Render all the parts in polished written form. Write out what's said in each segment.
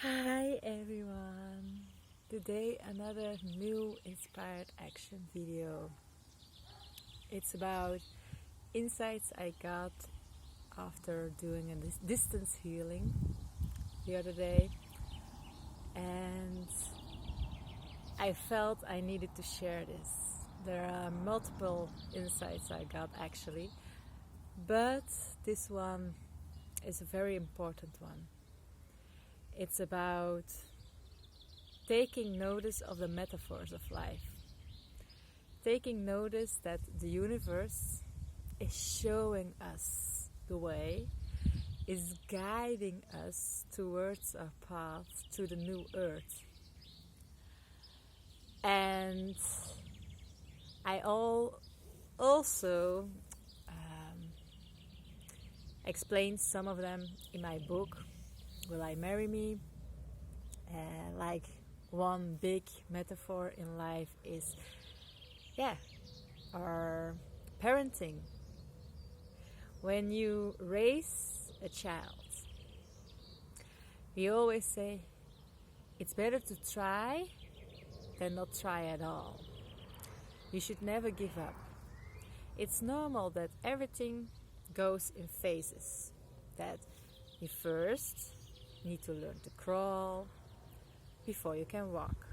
Hi everyone! Today another new inspired action video. It's about insights I got after doing a distance healing the other day, and I felt I needed to share this. There are multiple insights I got actually, but this one is a very important one. It's about taking notice of the metaphors of life. Taking notice that the universe is showing us the way, is guiding us towards our path to the new earth. And I also explained some of them in my book, Will I Marry Me? Like one big metaphor in life is, our parenting. When you raise a child, we always say it's better to try than not try at all. You should never give up. It's normal that everything goes in phases. That you first need to learn to crawl before you can walk.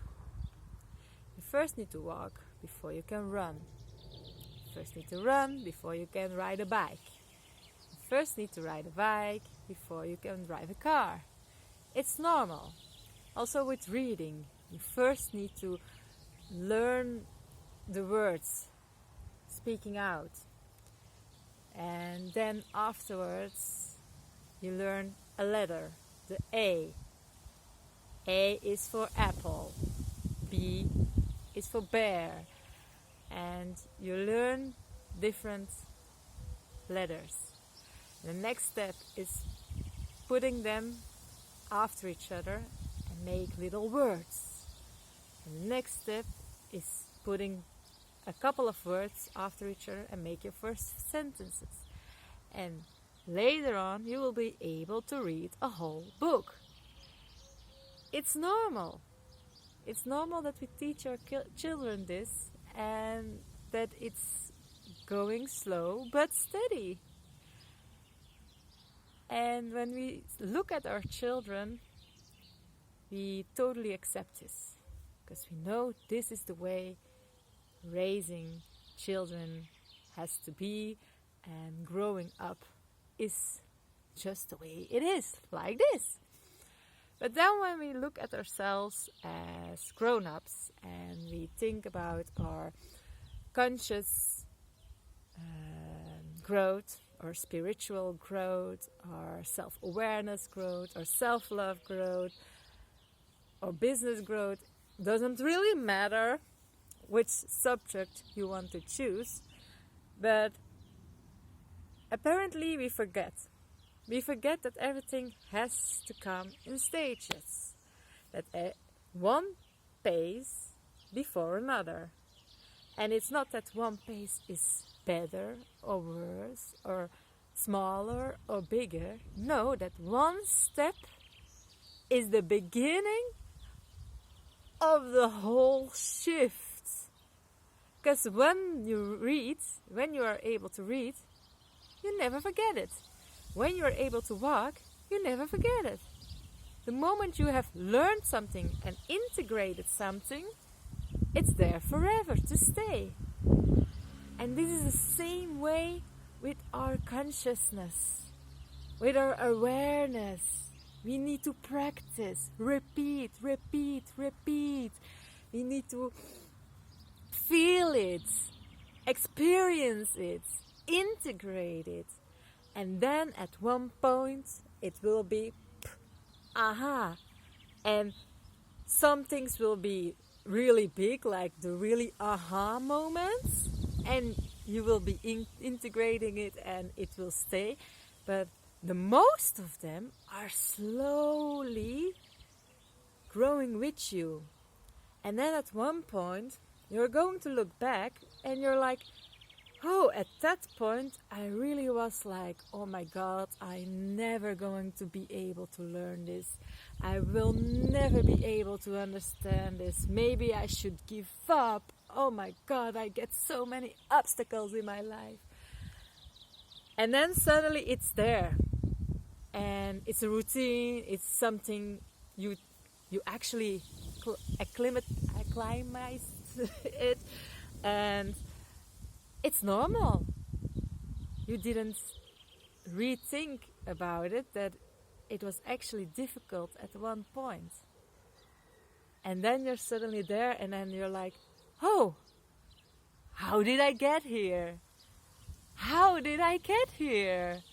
You first need to walk before you can run. You first need to run before you can ride a bike. You first need to ride a bike before you can drive a car. It's normal. Also with reading, you first need to learn the words, speaking out. And then afterwards, you learn a letter, the A. A is for apple, B is for bear, and you learn different letters. The next step is putting them after each other and make little words. And the next step is putting a couple of words after each other and make your first sentences. And later on you will be able to read a whole book. It's normal. It's normal that we teach our children this, and that it's going slow but steady. And when we look at our children, we totally accept this, because we know this is the way raising children has to be, and growing up is just the way it is, like this. But then when we look at ourselves as grown-ups and we think about our conscious growth, our spiritual growth, our self-awareness growth, our self-love growth, or business growth, doesn't really matter which subject you want to choose, but apparently we forget. We forget that everything has to come in stages, that one pace before another. And it's not that one pace is better or worse or smaller or bigger. No, that one step is the beginning of the whole shift. Because when you are able to read, you never forget it. When you are able to walk, you never forget it. The moment you have learned something and integrated something, it's there forever to stay. And this is the same way with our consciousness, with our awareness. We need to practice, repeat. We need to feel it, experience it, integrate it. And then at one point it will be aha. And some things will be really big, like the really aha moments, and you will be integrating it and it will stay. But the most of them are slowly growing with you. And then at one point you're going to look back and you're like, oh, at that point, I really was like, oh my God, I'm never going to be able to learn this. I will never be able to understand this. Maybe I should give up. Oh my God, I get so many obstacles in my life. And then suddenly it's there. And it's a routine, it's something you actually acclimatize it, and it's normal. You didn't rethink about it, that it was actually difficult at one point. And then you're suddenly there, and then you're like, oh, how did I get here? How did I get here?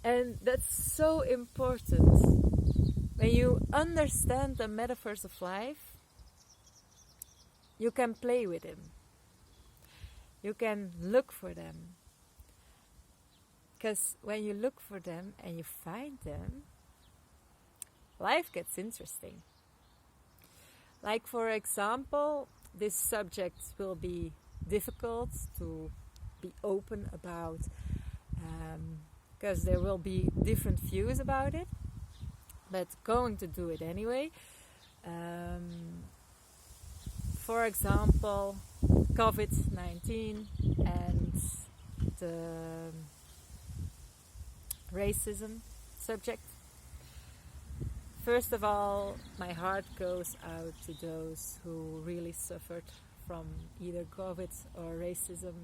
And that's so important. When you understand the metaphors of life, you can play with them. You can look for them. Because when you look for them and you find them, life gets interesting. Like, for example, this subject will be difficult to be open about, because there will be different views about it, but going to do it anyway. For example, COVID-19 and the racism subject. First of all, my heart goes out to those who really suffered from either COVID or racism,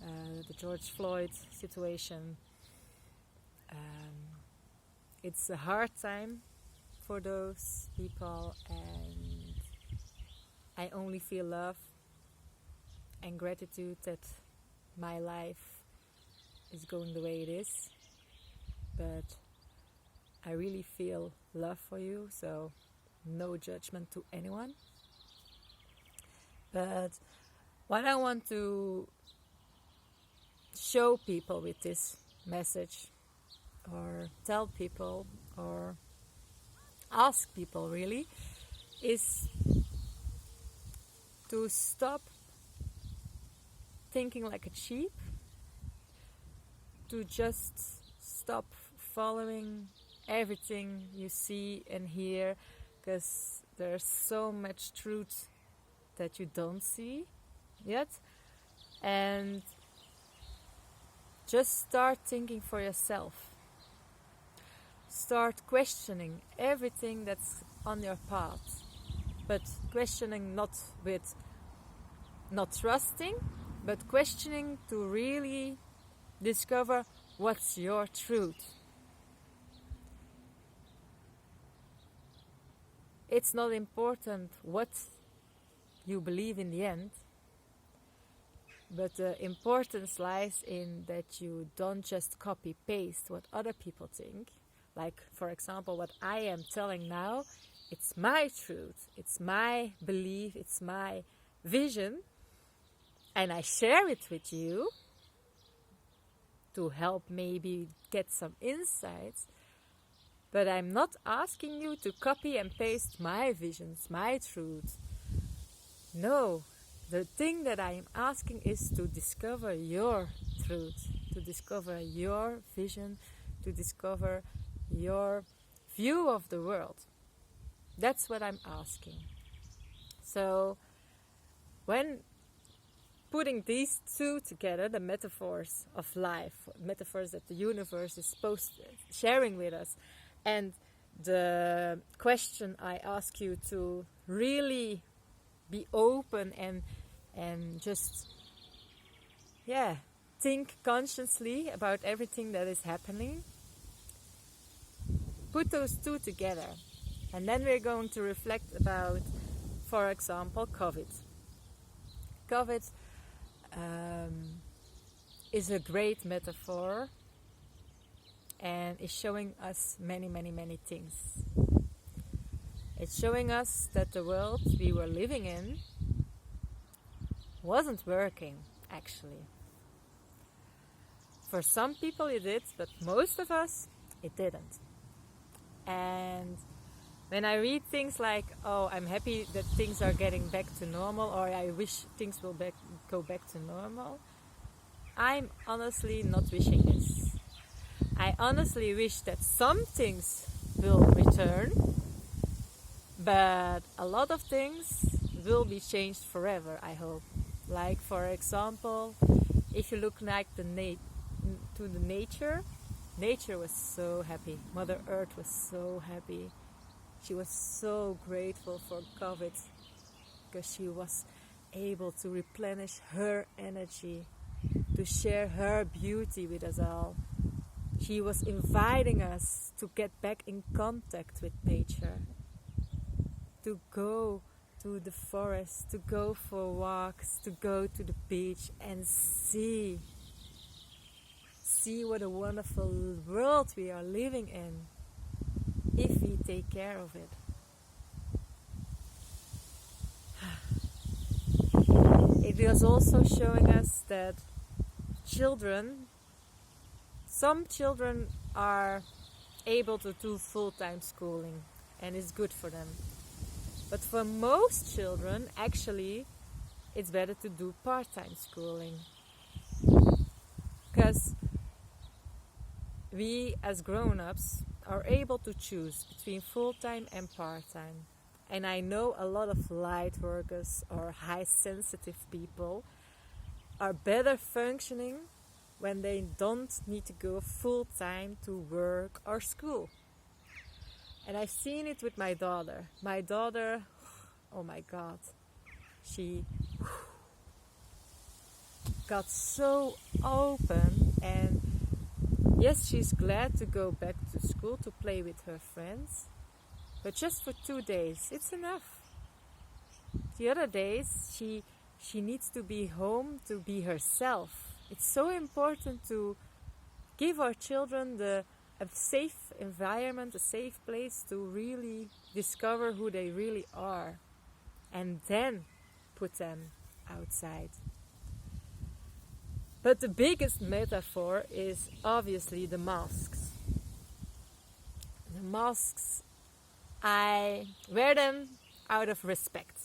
the George Floyd situation. It's a hard time for those people, and I only feel love and gratitude that my life is going the way it is. But I really feel love for you, so no judgment to anyone. But what I want to show people with this message, or tell people, or ask people really, is to stop thinking like a sheep, to just stop following everything you see and hear, because there's so much truth that you don't see yet, and just start thinking for yourself. Start questioning everything that's on your path, but questioning not with not trusting, but questioning to really discover what's your truth. It's not important what you believe in the end, but the importance lies in that you don't just copy-paste what other people think. Like, for example, what I am telling now, it's my truth, it's my belief, it's my vision, and I share it with you to help maybe get some insights. But I'm not asking you to copy and paste my visions, my truth. No, the thing that I am asking is to discover your truth, to discover your vision, to discover your view of the world. That's what I'm asking. So, when putting these two together, the metaphors of life, metaphors that the universe is sharing with us, and the question I ask you to really be open and just think consciously about everything that is happening. Put those two together, and then we're going to reflect about, for example, COVID. COVID is a great metaphor and is showing us many, many, many things. It's showing us that the world we were living in wasn't working, actually. For some people it did, but most of us, it didn't. And when I read things like, oh, I'm happy that things are getting back to normal, or I wish things will go back to normal. I'm honestly not wishing this. I honestly wish that some things will return, but a lot of things will be changed forever, I hope. Like, for example, if you look like to the nature was so happy. Mother Earth was so happy. She was so grateful for COVID because she was able to replenish her energy, to share her beauty with us all. She was inviting us to get back in contact with nature, to go to the forest, to go for walks, to go to the beach and see what a wonderful world we are living in if we take care of it. It was also showing us that some children are able to do full-time schooling and it's good for them. But for most children, actually, it's better to do part-time schooling. Because we as grown-ups are able to choose between full-time and part-time. And I know a lot of light workers or high-sensitive people are better functioning when they don't need to go full-time to work or school. And I've seen it with my daughter. My daughter, oh my God, she got so open, and yes, she's glad to go back to school to play with her friends, but just for 2 days, it's enough. The other days, she needs to be home to be herself. It's so important to give our children a safe environment, a safe place to really discover who they really are, and then put them outside. But the biggest metaphor is obviously the masks. The masks, I wear them out of respect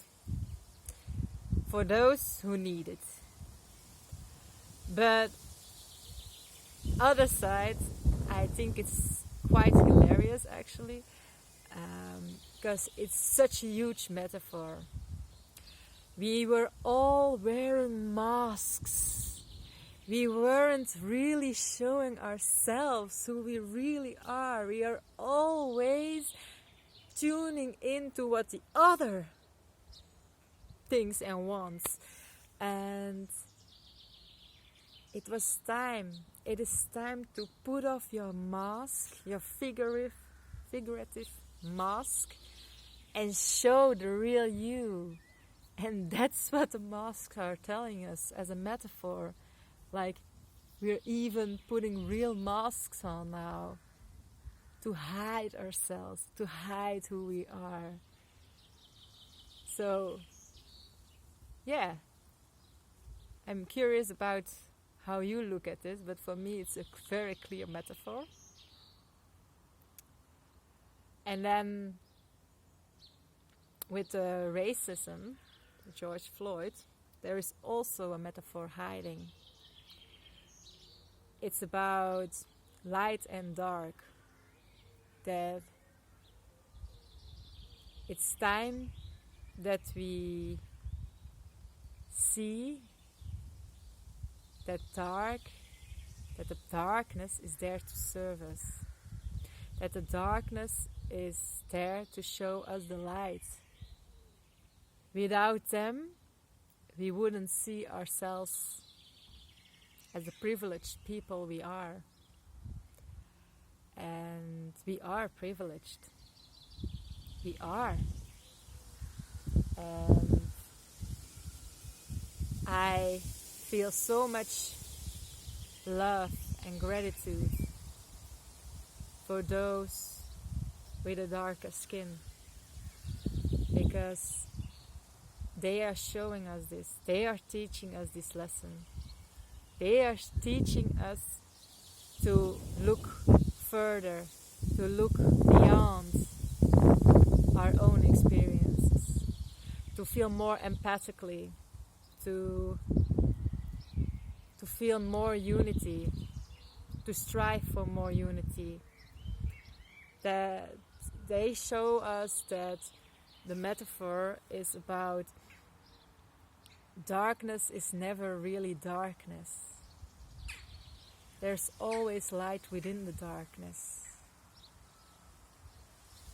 for those who need it. But other side, I think it's quite hilarious actually, because it's such a huge metaphor. We were all wearing masks. We weren't really showing ourselves who we really are. We are always tuning into what the other thinks and wants. And it was time. It is time to put off your mask, your figurative mask, and show the real you. And that's what the masks are telling us as a metaphor. Like, we're even putting real masks on now to hide ourselves, to hide who we are. So, yeah, I'm curious about how you look at this, but for me it's a very clear metaphor. And then with the racism, George Floyd, there is also a metaphor hiding. It's about light and dark, that it's time that we see that the darkness is there to serve us, that the darkness is there to show us the light. Without them, we wouldn't see ourselves as the privileged people we are. And we are privileged. We are. And I feel so much love and gratitude for those with a darker skin, because they are showing us this. They are teaching us this lesson. They are teaching us to look further, to look beyond our own experiences, to feel more empathically, to feel more unity, to strive for more unity. That they show us that the metaphor is about darkness is never really darkness. There's always light within the darkness.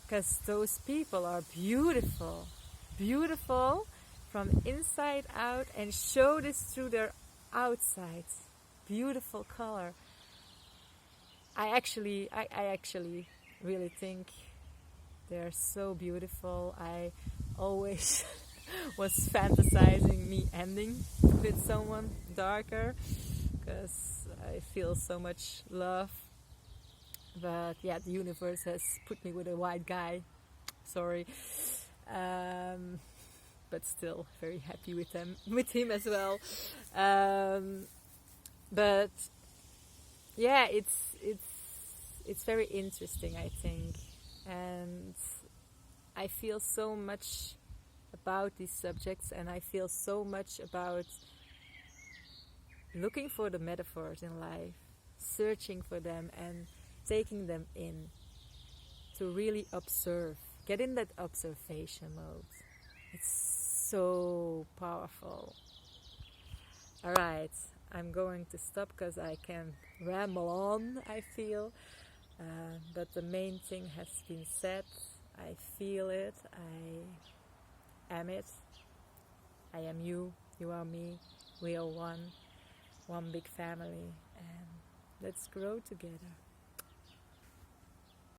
Because those people are beautiful, beautiful from inside out, and show this through their outside. Beautiful color. I actually really think they're so beautiful. I always was fantasizing me ending with someone darker, because I feel so much love. But yeah, the universe has put me with a white guy. Sorry. But still very happy with him as well. But yeah, it's very interesting, I think. And I feel so much about these subjects, and I feel so much about looking for the metaphors in life, searching for them and taking them in, to really observe, get in that observation mode. It's so powerful. Alright, I'm going to stop because I can ramble on, I feel. But the main thing has been said. I feel it, I am it. I am you, you are me, we are one big family, and let's grow together.